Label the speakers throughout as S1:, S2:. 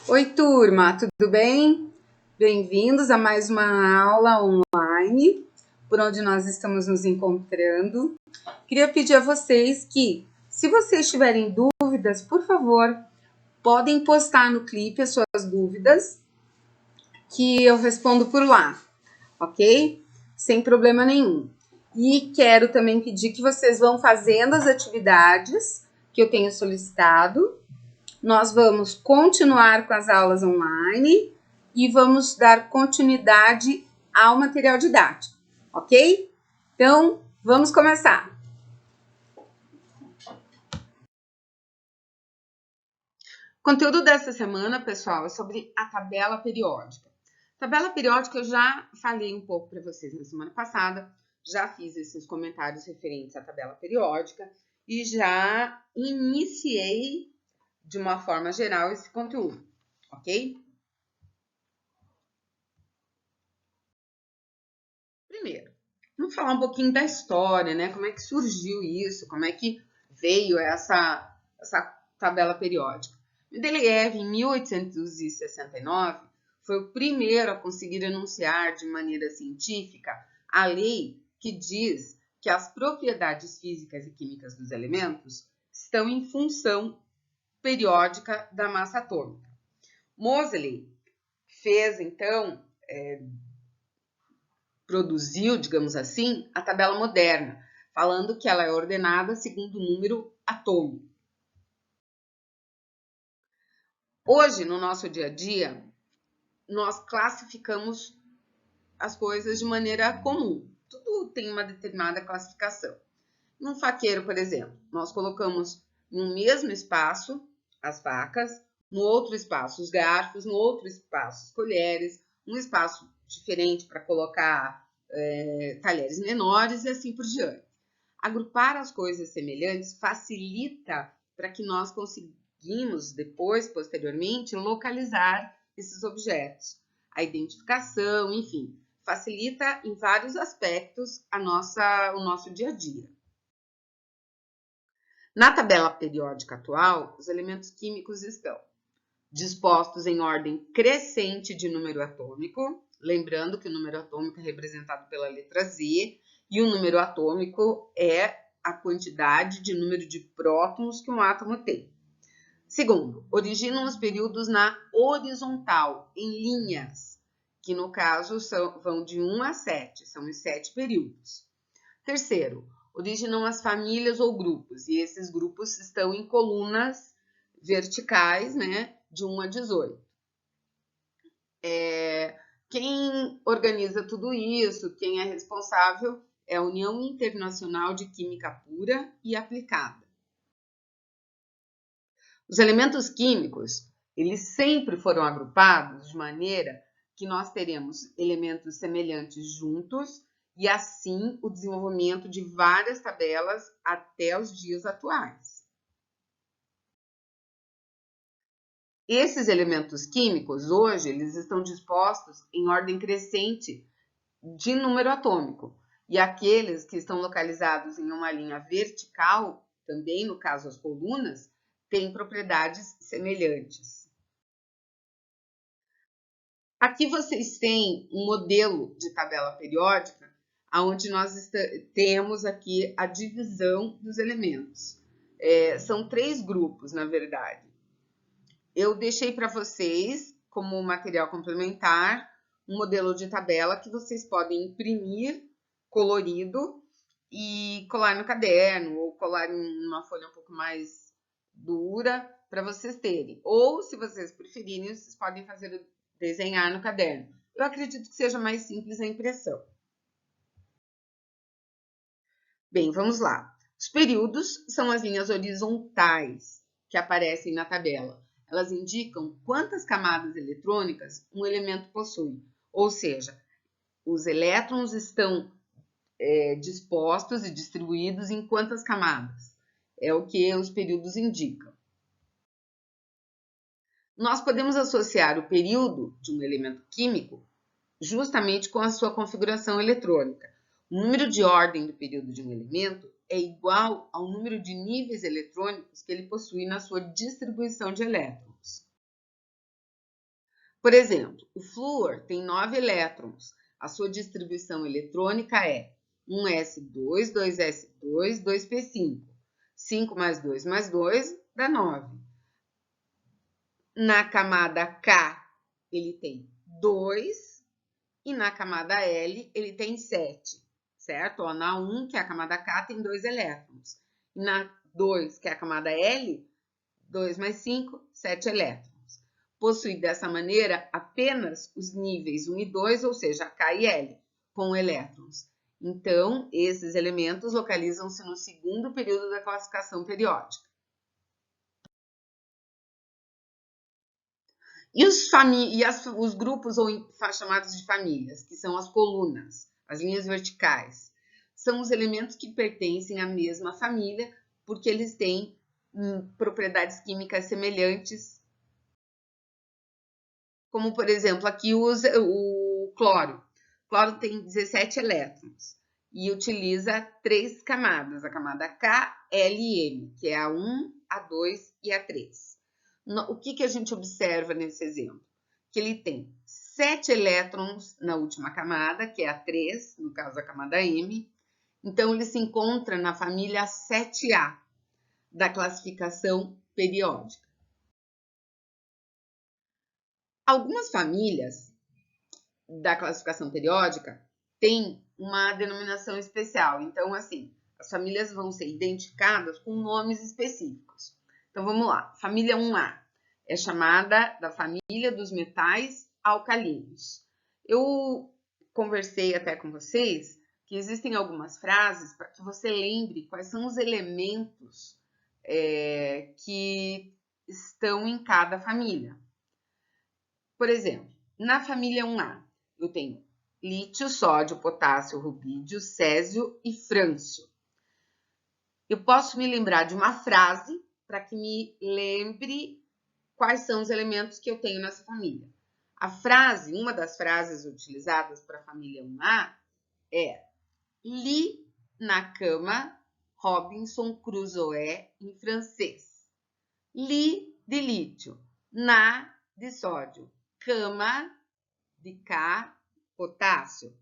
S1: Oi, turma, tudo bem? Bem-vindos a mais uma aula online, por onde nós estamos nos encontrando. Queria pedir a vocês que, se vocês tiverem dúvidas, por favor, podem postar no clipe as suas dúvidas, que eu respondo por lá, ok? Sem problema nenhum. E quero também pedir que vocês vão fazendo as atividades que eu tenho solicitado. Nós vamos continuar com as aulas online e vamos dar continuidade ao material didático, ok? Então, vamos começar. O conteúdo dessa semana, pessoal, é sobre a tabela periódica. Tabela periódica eu já falei um pouco para vocês na semana passada, já fiz esses comentários referentes à tabela periódica e já iniciei de uma forma geral esse conteúdo, ok? Primeiro, vamos falar um pouquinho da história, né? Como é que surgiu isso, como é que veio essa tabela periódica. Mendeleev, em 1869, foi o primeiro a conseguir enunciar de maneira científica a lei que diz que as propriedades físicas e químicas dos elementos estão em função periódica da massa atômica. Moseley fez, então, produziu, digamos assim, a tabela moderna, falando que ela é ordenada segundo o número atômico. Hoje, no nosso dia a dia, nós classificamos as coisas de maneira comum. Tudo tem uma determinada classificação. Num faqueiro, por exemplo, nós colocamos no mesmo espaço as facas, no outro espaço os garfos, no outro espaço as colheres, um espaço diferente para colocar talheres menores e assim por diante. Agrupar as coisas semelhantes facilita para que nós conseguimos depois, posteriormente, localizar esses objetos. A identificação, enfim, facilita em vários aspectos o nosso dia a dia. Na tabela periódica atual, os elementos químicos estão dispostos em ordem crescente de número atômico, lembrando que o número atômico é representado pela letra Z, e o número atômico é a quantidade de número de prótons que um átomo tem. Segundo, originam os períodos na horizontal, em linhas, que no caso vão de 1 a 7, são os 7 períodos. Terceiro, originam as famílias ou grupos, e esses grupos estão em colunas verticais, né, de 1 a 18. Quem organiza tudo isso, quem é responsável, é a União Internacional de Química Pura e Aplicada. Os elementos químicos, eles sempre foram agrupados de maneira que nós teremos elementos semelhantes juntos e assim o desenvolvimento de várias tabelas até os dias atuais. Esses elementos químicos, hoje, eles estão dispostos em ordem crescente de número atômico. E aqueles que estão localizados em uma linha vertical, também no caso as colunas, têm propriedades semelhantes. Aqui vocês têm um modelo de tabela periódica, onde nós temos aqui a divisão dos elementos. São 3 grupos, na verdade. Eu deixei para vocês, como material complementar, um modelo de tabela que vocês podem imprimir colorido e colar no caderno ou colar em uma folha um pouco mais dura para vocês terem. Ou, se vocês preferirem, vocês podem desenhar no caderno. Eu acredito que seja mais simples a impressão. Bem, vamos lá. Os períodos são as linhas horizontais que aparecem na tabela. Elas indicam quantas camadas eletrônicas um elemento possui, ou seja, os elétrons estão dispostos e distribuídos em quantas camadas. É o que os períodos indicam. Nós podemos associar o período de um elemento químico justamente com a sua configuração eletrônica. O número de ordem do período de um elemento é igual ao número de níveis eletrônicos que ele possui na sua distribuição de elétrons. Por exemplo, o flúor tem 9 elétrons. A sua distribuição eletrônica é 1s2, 2s2, 2p5. 5 mais 2 dá 9. Na camada K, ele tem 2. E na camada L, ele tem 7. Certo? Ó, na 1, que é a camada K, tem 2 elétrons. E na 2, que é a camada L, 2 mais 5, 7 elétrons. Possui dessa maneira apenas os níveis 1 e 2, ou seja, K e L, com elétrons. Então, esses elementos localizam-se no segundo período da classificação periódica. E os grupos chamados de famílias, que são as colunas, as linhas verticais, são os elementos que pertencem à mesma família, porque eles têm propriedades químicas semelhantes, como, por exemplo, aqui o cloro. O cloro tem 17 elétrons e utiliza 3 camadas, a camada K, L e M, que é a 1, a 2 e a 3. O que a gente observa nesse exemplo? Que ele tem 7 elétrons na última camada, que é a 3, no caso a camada M. Então, ele se encontra na família 7A da classificação periódica. Algumas famílias da classificação periódica têm uma denominação especial. Então, assim, as famílias vão ser identificadas com nomes específicos. Então, vamos lá. Família 1A é chamada da família dos metais alcalinos. Eu conversei até com vocês que existem algumas frases para que você lembre quais são os elementos que estão em cada família. Por exemplo, na família 1A, eu tenho lítio, sódio, potássio, rubídio, césio e frâncio. Eu posso me lembrar de uma frase para que me lembre quais são os elementos que eu tenho nessa família. A frase, uma das frases utilizadas para a família 1A é: li na cama Robinson Crusoe em francês. Li de lítio, na de sódio, cama de K, potássio,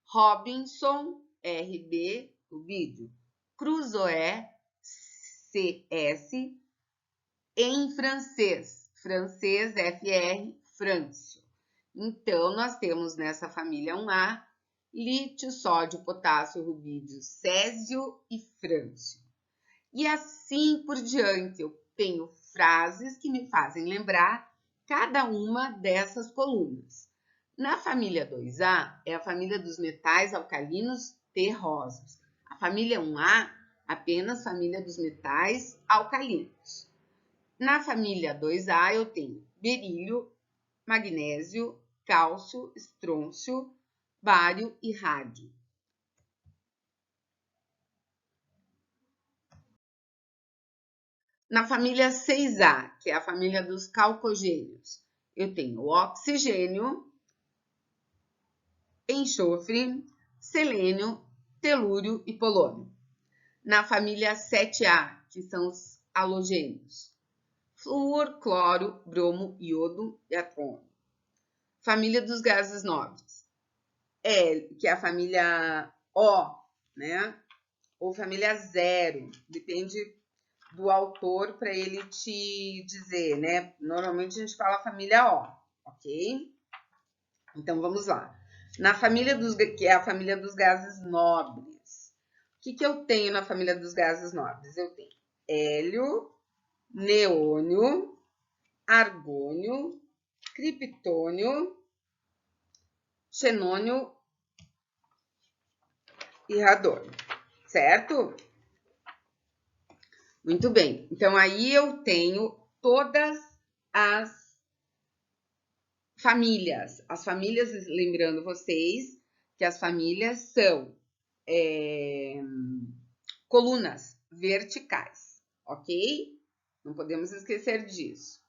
S1: Robinson, RB, rubídio, Crusoe, CS, em francês, FR, frâncio. Então, nós temos nessa família 1A, lítio, sódio, potássio, rubídio, césio e frâncio. E assim por diante, eu tenho frases que me fazem lembrar cada uma dessas colunas. Na família 2A, é a família dos metais alcalinos terrosos. A família 1A, apenas família dos metais alcalinos. Na família 2A, eu tenho berílio, magnésio, cálcio, estrôncio, bário e rádio. Na família 6A, que é a família dos calcogênios, eu tenho oxigênio, enxofre, selênio, telúrio e polônio. Na família 7A, que são os halogênios, flúor, cloro, bromo, iodo e argônio. Família dos gases nobres, que é a família O, né? Ou família 0, depende do autor para ele te dizer, né? Normalmente a gente fala família O, ok? Então vamos lá. Na família que é a família dos gases nobres. O que eu tenho na família dos gases nobres? Eu tenho hélio, neônio, argônio, criptônio, xenônio e radônio, certo? Muito bem. Então, aí eu tenho todas as famílias. As famílias, lembrando vocês que as famílias são colunas verticais, ok? Não podemos esquecer disso.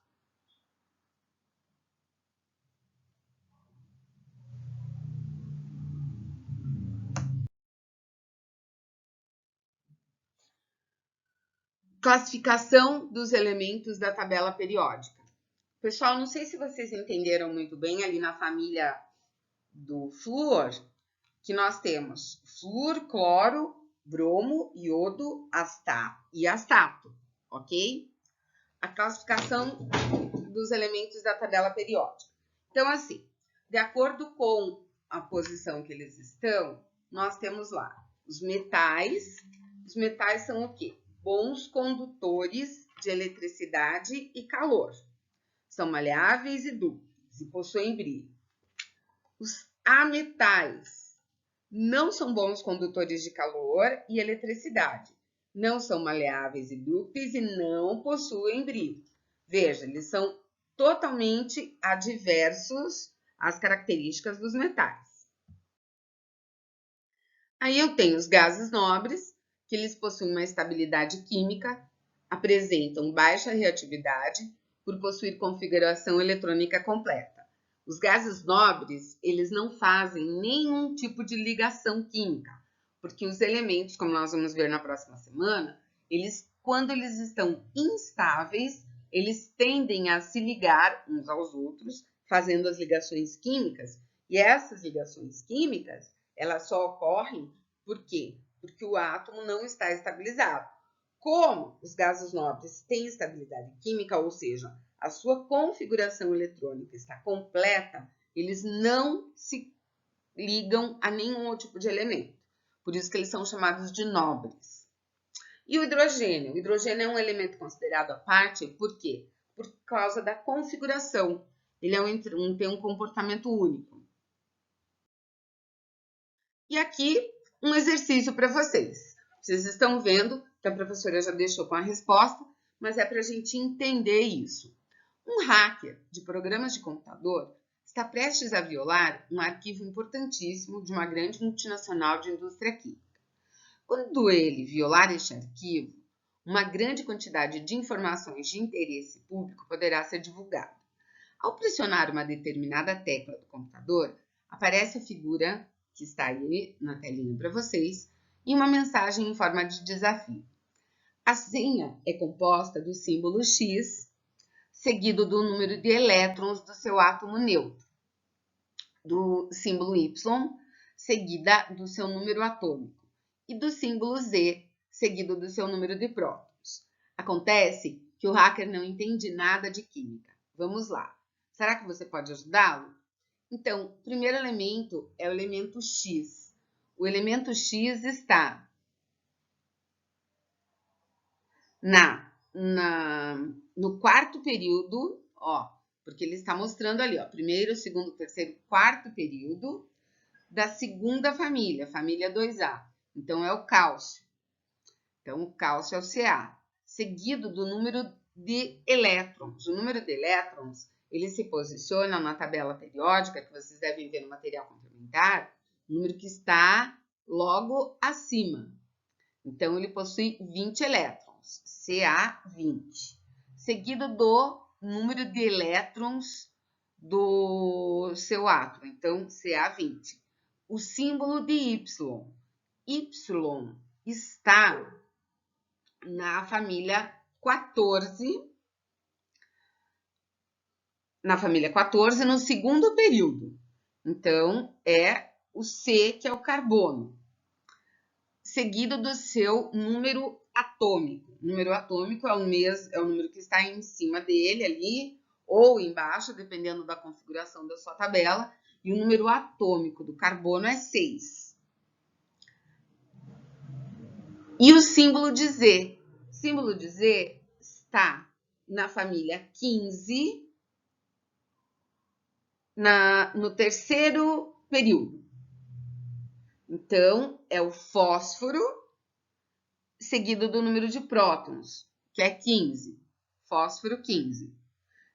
S1: Classificação dos elementos da tabela periódica. Pessoal, não sei se vocês entenderam muito bem ali na família do flúor, que nós temos flúor, cloro, bromo, iodo, e astato, ok? A classificação dos elementos da tabela periódica. Então, assim, de acordo com a posição que eles estão, nós temos lá os metais. Os metais são o quê? Bons condutores de eletricidade e calor. São maleáveis e dúcteis e possuem brilho. Os ametais não são bons condutores de calor e eletricidade. Não são maleáveis e dúcteis e não possuem brilho. Veja, eles são totalmente adversos às características dos metais. Aí eu tenho os gases nobres, que eles possuem uma estabilidade química, apresentam baixa reatividade por possuir configuração eletrônica completa. Os gases nobres, eles não fazem nenhum tipo de ligação química, porque os elementos, como nós vamos ver na próxima semana, quando eles estão instáveis, eles tendem a se ligar uns aos outros, fazendo as ligações químicas, e essas ligações químicas, elas só ocorrem por quê? Porque o átomo não está estabilizado. Como os gases nobres têm estabilidade química, ou seja, a sua configuração eletrônica está completa, eles não se ligam a nenhum outro tipo de elemento. Por isso que eles são chamados de nobres. E o hidrogênio? O hidrogênio é um elemento considerado à parte, por quê? Por causa da configuração. Ele tem um comportamento único. E aqui, um exercício para vocês. Vocês estão vendo que a professora já deixou com a resposta, mas é para a gente entender isso. Um hacker de programas de computador está prestes a violar um arquivo importantíssimo de uma grande multinacional de indústria química. Quando ele violar este arquivo, uma grande quantidade de informações de interesse público poderá ser divulgada. Ao pressionar uma determinada tecla do computador, aparece a figura que está aí na telinha para vocês e uma mensagem em forma de desafio. A senha é composta do símbolo X, seguido do número de elétrons do seu átomo neutro, do símbolo Y, seguida do seu número atômico, e do símbolo Z, seguido do seu número de prótons. Acontece que o hacker não entende nada de química. Vamos lá. Será que você pode ajudá-lo? Então, o primeiro elemento é o elemento X. O elemento X está no quarto período, ó, porque ele está mostrando ali, ó, primeiro, segundo, terceiro, quarto período da segunda família, família 2A. Então, é o cálcio. Então, o cálcio é o Ca, seguido do número de elétrons. O número de elétrons, ele se posiciona na tabela periódica, que vocês devem ver no material complementar, o número que está logo acima. Então, ele possui 20 elétrons, Ca20, seguido do número de elétrons do seu átomo, então Ca20. O símbolo de Y. Y está na família 14, no segundo período. Então, é o C, que é o carbono, seguido do seu número atômico. O número atômico é o número que está em cima dele ali, ou embaixo, dependendo da configuração da sua tabela, e o número atômico do carbono é 6. E o símbolo de Z? O símbolo de Z está na família 15, no terceiro período. Então, é o fósforo, seguido do número de prótons, que é 15. Fósforo 15.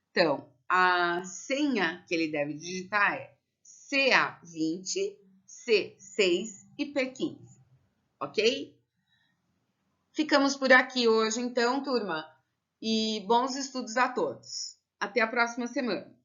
S1: Então, a senha que ele deve digitar é Ca20, C6 e P15. Ok? Ficamos por aqui hoje, então, turma. E bons estudos a todos. Até a próxima semana.